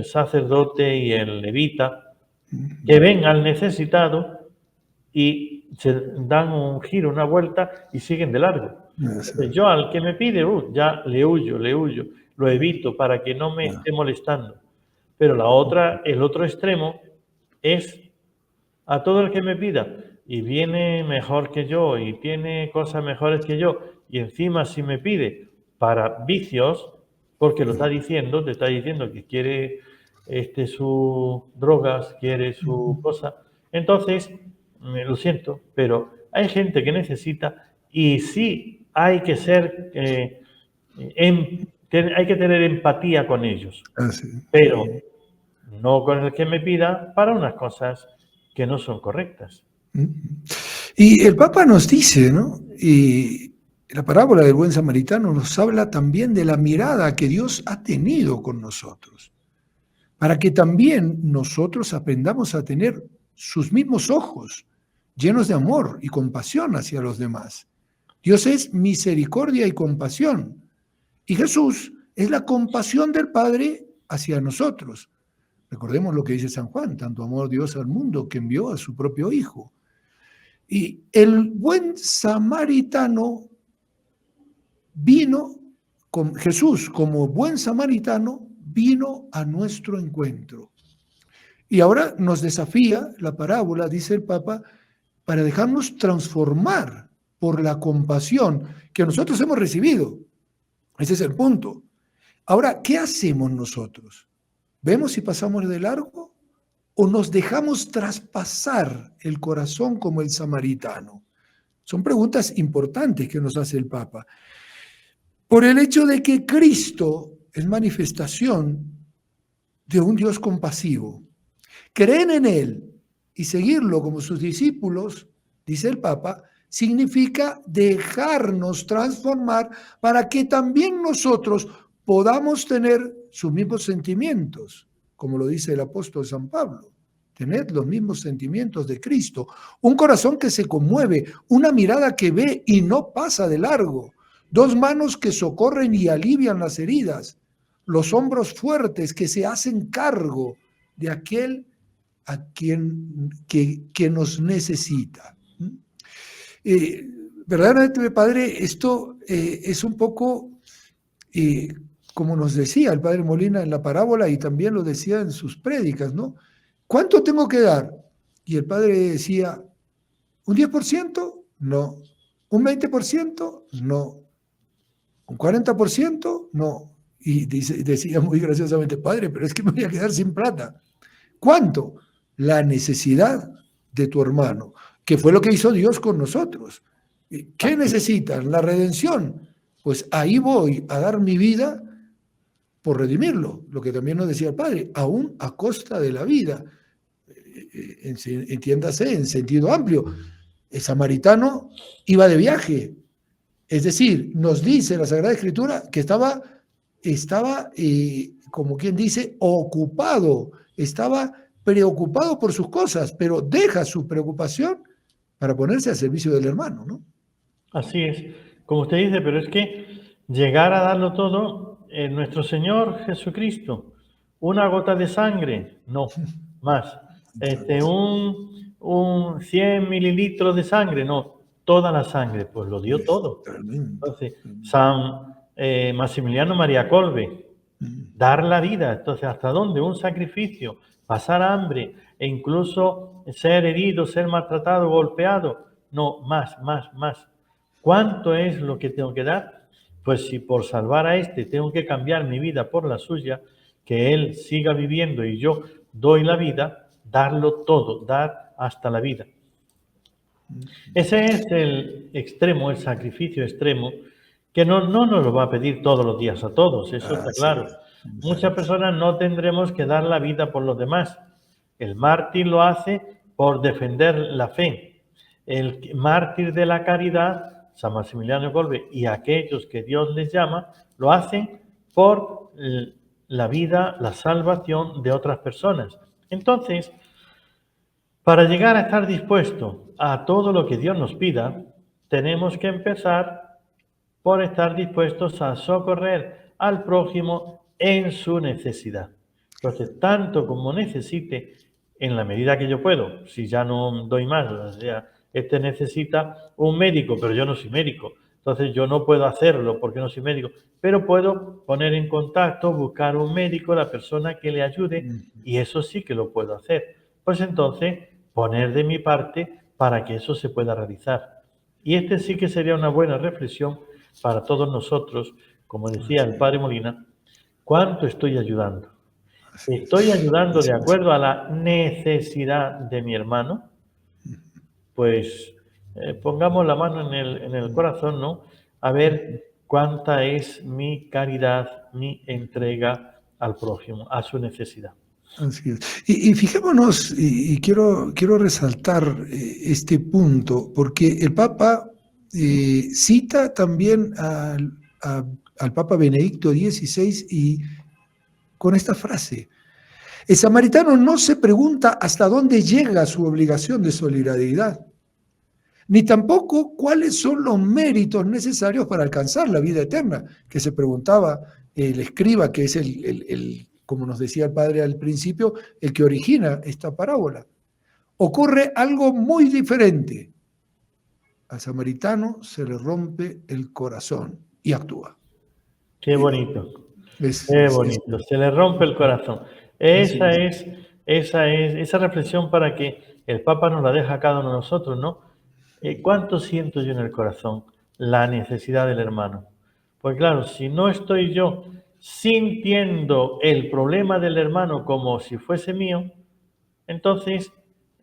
sacerdote y el levita, que ven al necesitado y se dan un giro, una vuelta y siguen de largo. Entonces, yo al que me pide, ya le huyo, lo evito para que no me esté molestando. Pero el otro extremo es a todo el que me pida y viene mejor que yo y tiene cosas mejores que yo y encima si me pide para vicios, porque te está diciendo que quiere sus drogas, quiere su cosa, entonces, lo siento, pero hay gente que necesita y sí hay que ser, hay que tener empatía con ellos, pero no con el que me pida para unas cosas que no son correctas. Y el Papa nos dice, ¿no? Y la parábola del buen samaritano nos habla también de la mirada que Dios ha tenido con nosotros, para que también nosotros aprendamos a tener sus mismos ojos, llenos de amor y compasión hacia los demás. Dios es misericordia y compasión, y Jesús es la compasión del Padre hacia nosotros. Recordemos lo que dice San Juan, tanto amó Dios al mundo que envió a su propio Hijo. Y el buen samaritano vino, con Jesús como buen samaritano, vino a nuestro encuentro. Y ahora nos desafía la parábola, dice el Papa, para dejarnos transformar por la compasión que nosotros hemos recibido. Ese es el punto. Ahora, ¿qué hacemos nosotros? ¿Vemos si pasamos de largo o nos dejamos traspasar el corazón como el samaritano? Son preguntas importantes que nos hace el Papa. Por el hecho de que Cristo es manifestación de un Dios compasivo. Creer en Él y seguirlo como sus discípulos, dice el Papa, significa dejarnos transformar para que también nosotros podamos tener sus mismos sentimientos, como lo dice el apóstol San Pablo, tener los mismos sentimientos de Cristo, un corazón que se conmueve, una mirada que ve y no pasa de largo, dos manos que socorren y alivian las heridas, los hombros fuertes que se hacen cargo de aquel a quien que nos necesita. Verdaderamente, Padre, esto es un poco, como nos decía el Padre Molina en la parábola y también lo decía en sus prédicas, ¿no? ¿Cuánto tengo que dar? Y el Padre decía, ¿un 10%? No. ¿Un 20%? No. ¿Un 40%? No. Y decía muy graciosamente, Padre, pero es que me voy a quedar sin plata. ¿Cuánto? La necesidad de tu hermano, que fue lo que hizo Dios con nosotros. ¿Qué necesitan? La redención. Pues ahí voy a dar mi vida por redimirlo, lo que también nos decía el Padre, aún a costa de la vida. Entiéndase en sentido amplio. El samaritano iba de viaje. Es decir, nos dice la Sagrada Escritura que estaba como quien dice, ocupado, estaba preocupado por sus cosas, pero deja su preocupación para ponerse al servicio del hermano, ¿no? Así es, como usted dice, pero es que llegar a darlo todo, nuestro Señor Jesucristo, una gota de sangre, no, más, un 100 mililitros de sangre, no, toda la sangre, pues lo dio todo. Entonces, San Maximiliano María Kolbe, dar la vida, entonces, ¿hasta dónde? Un sacrificio, pasar hambre e incluso ser herido, ser maltratado, golpeado, no, más. ¿Cuánto es lo que tengo que dar? Pues si por salvar a este tengo que cambiar mi vida por la suya, que él siga viviendo y yo doy la vida, darlo todo, dar hasta la vida. Ese es el extremo, el sacrificio extremo, que no nos lo va a pedir todos los días a todos, eso está claro. Muchas personas no tendremos que dar la vida por los demás, El mártir lo hace por defender la fe. El mártir de la caridad, San Maximiliano Kolbe, y aquellos que Dios les llama, lo hacen por la vida, la salvación de otras personas. Entonces, para llegar a estar dispuesto a todo lo que Dios nos pida, tenemos que empezar por estar dispuestos a socorrer al prójimo en su necesidad. Entonces, tanto como necesite, en la medida que yo puedo, si ya no doy más, o sea, este necesita un médico, pero yo no soy médico, entonces yo no puedo hacerlo porque no soy médico, pero puedo poner en contacto, buscar un médico, la persona que le ayude, y eso sí que lo puedo hacer. Pues entonces, poner de mi parte para que eso se pueda realizar. Y este sí que sería una buena reflexión para todos nosotros, como decía el Padre Molina, ¿cuánto estoy ayudando? ¿Estoy ayudando de acuerdo a la necesidad de mi hermano? Pues pongamos la mano en el corazón, ¿no? A ver cuánta es mi caridad, mi entrega al prójimo, a su necesidad. Así es. Y fijémonos, y quiero resaltar este punto, porque el Papa cita también al Papa Benedicto XVI y con esta frase: el samaritano no se pregunta hasta dónde llega su obligación de solidaridad, ni tampoco cuáles son los méritos necesarios para alcanzar la vida eterna, que se preguntaba el escriba, que es como nos decía el padre al principio, el que origina esta parábola. Ocurre algo muy diferente. Al samaritano se le rompe el corazón y actúa. Qué bonito. Qué bonito. Se le rompe el corazón. Esa reflexión para que el Papa nos la deja a cada uno de nosotros, ¿no? ¿Cuánto siento yo en el corazón? La necesidad del hermano. Pues claro, si no estoy yo sintiendo el problema del hermano como si fuese mío, entonces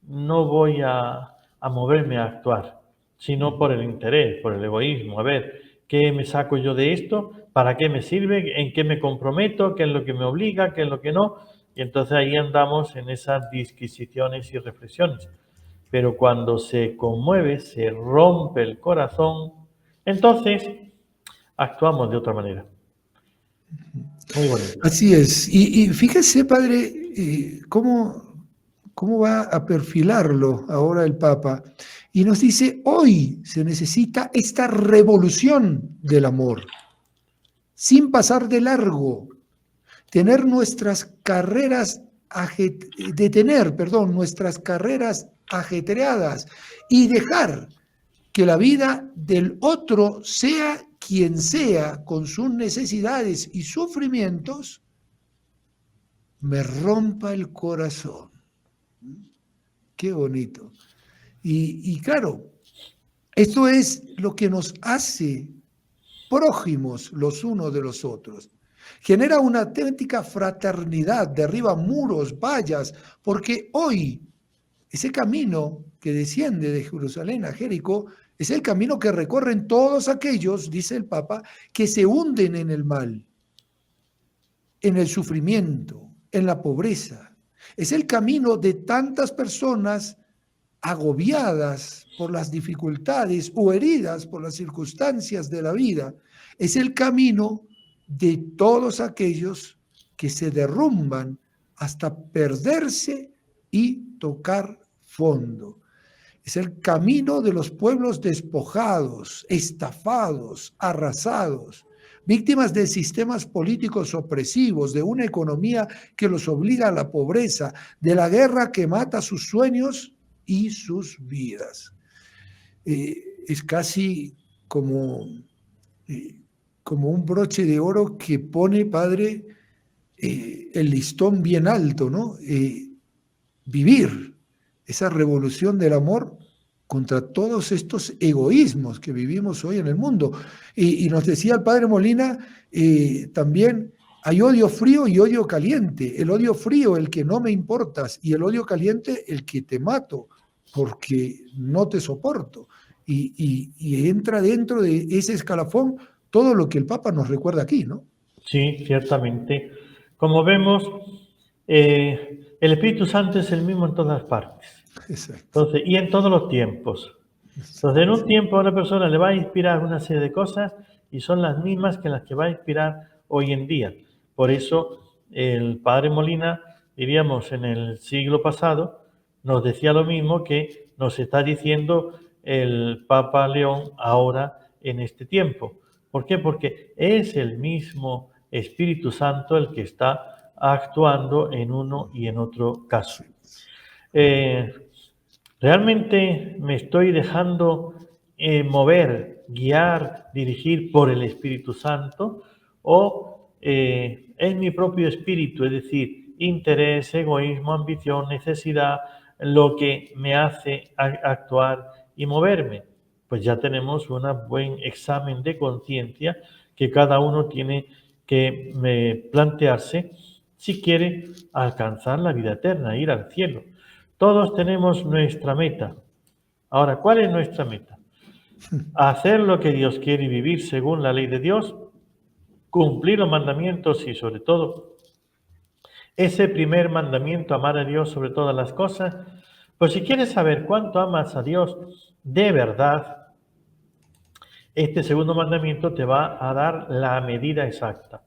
no voy a moverme a actuar, sino por el interés, por el egoísmo. A ver, ¿qué me saco yo de esto? ¿Para qué me sirve? ¿En qué me comprometo? ¿Qué es lo que me obliga? ¿Qué es lo que no? Y entonces ahí andamos en esas disquisiciones y reflexiones. Pero cuando se conmueve, se rompe el corazón, entonces actuamos de otra manera. Muy bonito. Así es. Y fíjese, padre, cómo va a perfilarlo ahora el Papa. Y nos dice, hoy se necesita esta revolución del amor, sin pasar de largo, detener nuestras carreras ajetreadas y dejar que la vida del otro, sea quien sea, con sus necesidades y sufrimientos, me rompa el corazón. Qué bonito. Y claro, esto es lo que nos hace prójimos los unos de los otros. Genera una auténtica fraternidad, derriba muros, vallas, porque hoy ese camino que desciende de Jerusalén a Jericó es el camino que recorren todos aquellos, dice el Papa, que se hunden en el mal, en el sufrimiento, en la pobreza. Es el camino de tantas personas agobiadas por las dificultades o heridas por las circunstancias de la vida. Es el camino de todos aquellos que se derrumban hasta perderse y tocar fondo. Es el camino de los pueblos despojados, estafados, arrasados, víctimas de sistemas políticos opresivos, de una economía que los obliga a la pobreza, de la guerra que mata sus sueños y sus vidas. Es casi como un broche de oro que pone, padre, el listón bien alto, ¿no? Vivir esa revolución del amor contra todos estos egoísmos que vivimos hoy en el mundo. Y nos decía el padre Molina, también hay odio frío y odio caliente. El odio frío, el que no me importas, y el odio caliente, el que te mato porque no te soporto. Y entra dentro de ese escalafón todo lo que el Papa nos recuerda aquí, ¿no? Sí, ciertamente. Como vemos, el Espíritu Santo es el mismo en todas partes. Exacto. Entonces, y en todos los tiempos. Entonces, en un tiempo a una persona le va a inspirar una serie de cosas y son las mismas que las que va a inspirar hoy en día. Por eso el padre Molina, diríamos, en el siglo pasado, nos decía lo mismo que nos está diciendo el Papa León ahora en este tiempo. ¿Por qué? Porque es el mismo Espíritu Santo el que está actuando en uno y en otro caso. ¿Realmente me estoy dejando mover, guiar, dirigir por el Espíritu Santo? ¿O es mi propio espíritu, es decir, interés, egoísmo, ambición, necesidad, lo que me hace actuar y moverme? Pues ya tenemos un buen examen de conciencia que cada uno tiene que plantearse si quiere alcanzar la vida eterna, ir al cielo. Todos tenemos nuestra meta. Ahora, ¿cuál es nuestra meta? Hacer lo que Dios quiere y vivir según la ley de Dios, cumplir los mandamientos y sobre todo ese primer mandamiento, amar a Dios sobre todas las cosas. Pues si quieres saber cuánto amas a Dios de verdad, este segundo mandamiento te va a dar la medida exacta.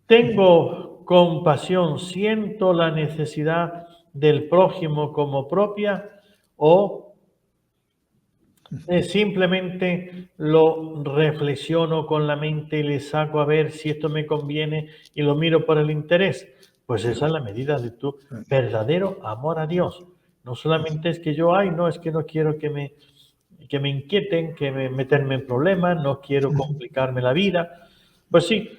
Tengo compasión, siento la necesidad del prójimo como propia, o simplemente lo reflexiono con la mente y le saco a ver si esto me conviene y lo miro por el interés. Pues esa es la medida de tu verdadero amor a Dios. No solamente es que yo, no, es que no quiero que me inquieten, meterme en problemas, no quiero complicarme la vida. Pues sí,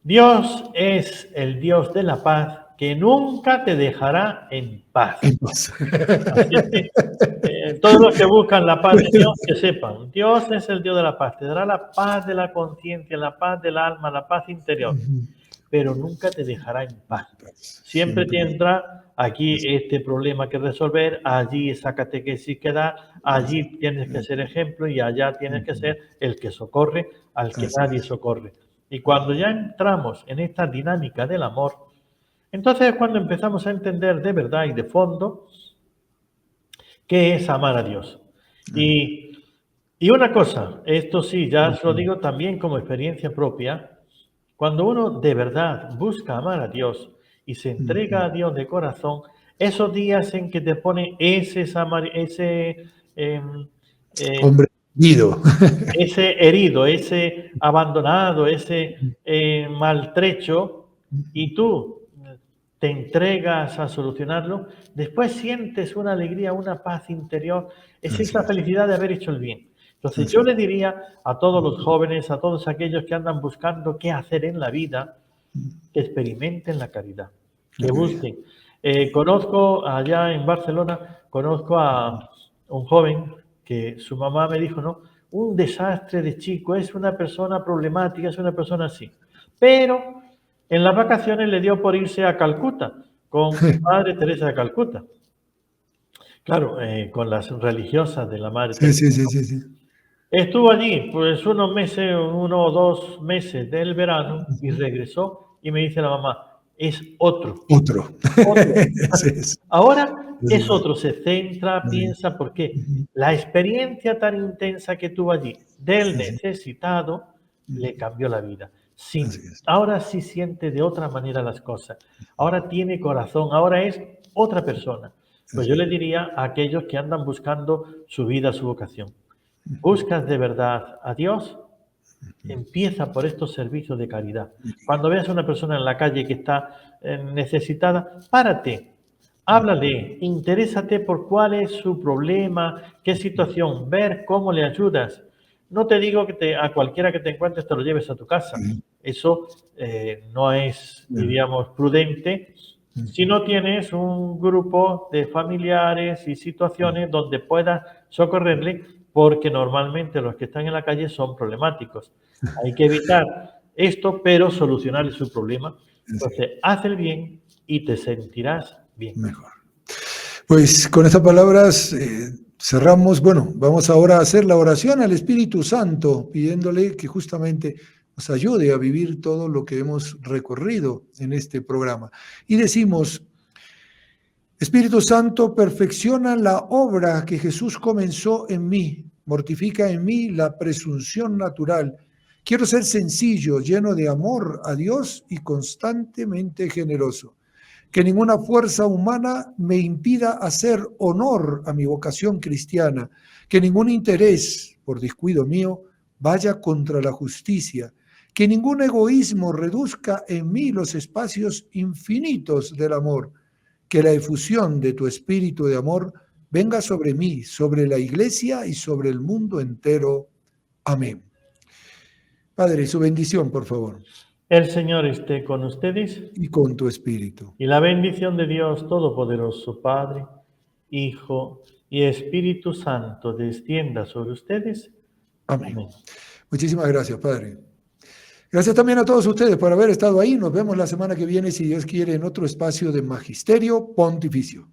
Dios es el Dios de la paz que nunca te dejará en paz. Así es que, todos los que buscan la paz de Dios, que sepan, Dios es el Dios de la paz, te dará la paz de la conciencia, la paz del alma, la paz interior, pero nunca te dejará en paz. Siempre tendrá aquí este problema que resolver, allí esa catequesis que da, allí tienes que ser ejemplo y allá tienes que ser el que socorre al que nadie socorre. Y cuando ya entramos en esta dinámica del amor, entonces es cuando empezamos a entender de verdad y de fondo qué es amar a Dios. Y una cosa, esto sí, ya os lo digo también como experiencia propia, cuando uno de verdad busca amar a Dios y se entrega a Dios de corazón, esos días en que te pone hombre herido, ese herido, ese abandonado, ese maltrecho, y tú te entregas a solucionarlo, después sientes una alegría, una paz interior, es esa felicidad de haber hecho el bien. Entonces yo le diría a todos los jóvenes, a todos aquellos que andan buscando qué hacer en la vida, que experimenten la caridad, que busquen. Conozco allá en Barcelona, conozco a un joven que su mamá me dijo, no, un desastre de chico, es una persona problemática, es una persona así. Pero en las vacaciones le dio por irse a Calcuta con Madre Teresa de Calcuta. Claro, con las religiosas de la Madre Teresa. Sí. Estuvo allí pues uno o 2 meses del verano y regresó y me dice la mamá, es otro. Ahora es otro, se centra, piensa, ¿por qué? La experiencia tan intensa que tuvo allí del necesitado le cambió la vida. Sí, ahora sí siente de otra manera las cosas. Ahora tiene corazón, ahora es otra persona. Pues yo le diría a aquellos que andan buscando su vida, su vocación. ¿Buscas de verdad a Dios? Empieza por estos servicios de caridad. Cuando veas a una persona en la calle que está necesitada, párate, háblale, interésate por cuál es su problema, qué situación, ver cómo le ayudas. No te digo que a cualquiera que te encuentres te lo lleves a tu casa. Eso no es, diríamos, prudente. Si no tienes un grupo de familiares y situaciones donde puedas socorrerle, porque normalmente los que están en la calle son problemáticos. Hay que evitar esto, pero solucionar su problema. Entonces, haz el bien y te sentirás bien. Mejor. Pues con estas palabras cerramos. Bueno, vamos ahora a hacer la oración al Espíritu Santo, pidiéndole que justamente nos ayude a vivir todo lo que hemos recorrido en este programa. Y decimos: Espíritu Santo, perfecciona la obra que Jesús comenzó en mí, mortifica en mí la presunción natural. Quiero ser sencillo, lleno de amor a Dios y constantemente generoso. Que ninguna fuerza humana me impida hacer honor a mi vocación cristiana, que ningún interés, por descuido mío, vaya contra la justicia, que ningún egoísmo reduzca en mí los espacios infinitos del amor, que la efusión de tu espíritu de amor venga sobre mí, sobre la Iglesia y sobre el mundo entero. Amén. Padre, su bendición, por favor. El Señor esté con ustedes. Y con tu espíritu. Y la bendición de Dios Todopoderoso, Padre, Hijo y Espíritu Santo, descienda sobre ustedes. Amén. Amén. Muchísimas gracias, Padre. Gracias también a todos ustedes por haber estado ahí. Nos vemos la semana que viene, si Dios quiere, en otro espacio de Magisterio Pontificio.